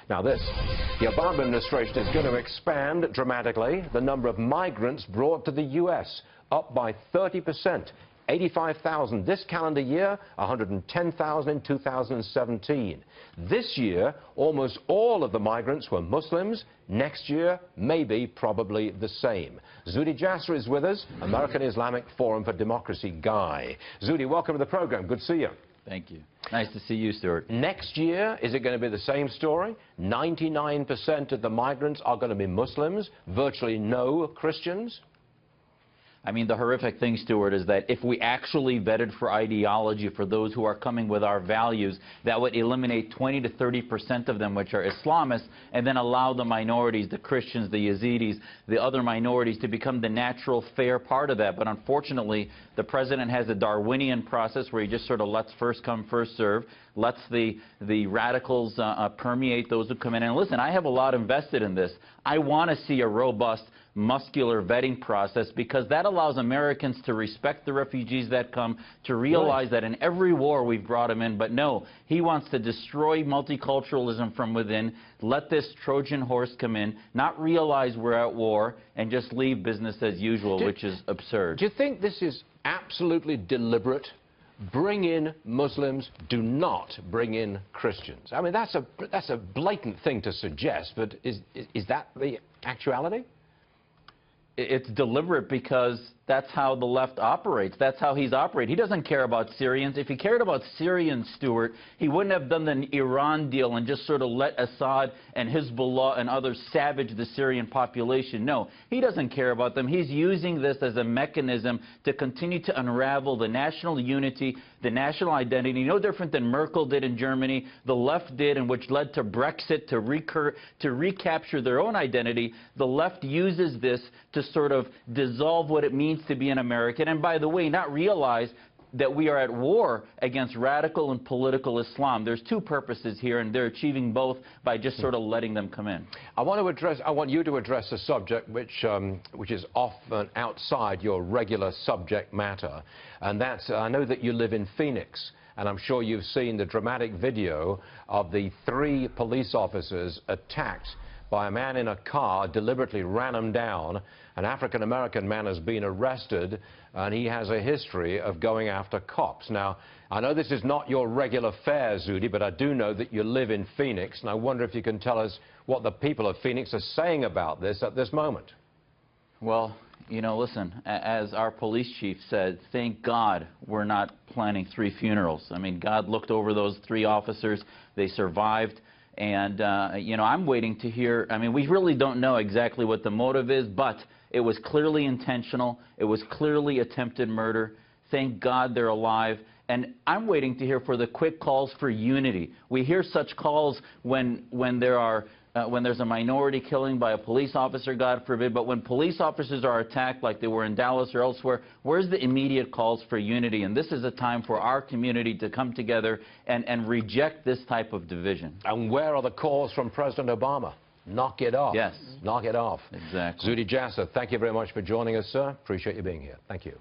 Now this, the Obama administration is going to expand dramatically the number of migrants brought to the U.S., up by 30%. 85,000 this calendar year, 110,000 in 2017. This year, almost all of the migrants were Muslims. Next year, maybe, probably the same. Zuhdi Jasser is with us, American Islamic Forum for Democracy guy. Zuhdi, welcome to the program. Good to see you. Thank you. Nice to see you, Stuart. Next year, is it going to be the same story? 99% of the migrants are going to be Muslims, virtually no Christians? I mean, the horrific thing, Stuart, is that if we actually vetted for ideology for those who are coming with our values, that would eliminate 20 to 30% of them, which are Islamists, and then allow the minorities, the Christians, the Yazidis, the other minorities, to become the natural, fair part of that. But unfortunately, the president has a Darwinian process where he just sort of lets first come, first serve, lets the radicals permeate those who come in. And listen, I have a lot invested in this. I want to see a robust, muscular vetting process, because that allows Americans to respect the refugees that come, to realize that in every war we've brought them in. But no, he wants to destroy multiculturalism from within, let this Trojan horse come in, not realize we're at war, and just leave business as usual, which is absurd. Do you think this is absolutely deliberate? Bring in Muslims, do not bring in Christians. I mean, that's a blatant thing to suggest, but is that the actuality? It's deliberate because that's how the left operates. That's how he's operated. He doesn't care about Syrians. If he cared about Syrians, Stuart, he wouldn't have done the Iran deal and just sort of let Assad and Hezbollah and others savage the Syrian population. No, he doesn't care about them. He's using this as a mechanism to continue to unravel the national unity, the national identity, no different than Merkel did in Germany, the left did, and which led to Brexit, to recapture their own identity. The left uses this to sort of dissolve what it means to be an American, and by the way, not realize that we are at war against radical and political Islam. There's two purposes here, and they're achieving both by just sort of letting them come in. I want you to address a subject which is often outside your regular subject matter, and that's, I know that you live in Phoenix, and I'm sure you've seen the dramatic video of the 3 police officers attacked by a man in a car, deliberately ran him down. An African-American man has been arrested, and he has a history of going after cops. Now, I know this is not your regular fare, Zuhdi, but I do know that you live in Phoenix, and I wonder if you can tell us what the people of Phoenix are saying about this at this moment. Well, you know, listen, as our police chief said, thank God we're not planning 3 funerals. I mean, God looked over those 3 officers. They survived. And, you know, I'm waiting to hear. I mean, we really don't know exactly what the motive is, but it was clearly intentional. It was clearly attempted murder. Thank God they're alive. And I'm waiting to hear for the quick calls for unity. We hear such calls when there's a minority killing by a police officer, God forbid, but when police officers are attacked like they were in Dallas or elsewhere, where's the immediate calls for unity? And this is a time for our community to come together and reject this type of division. And where are the calls from President Obama? Knock it off. Yes. Knock it off. Exactly. Zuhdi Jasser, thank you very much for joining us, sir. Appreciate you being here. Thank you.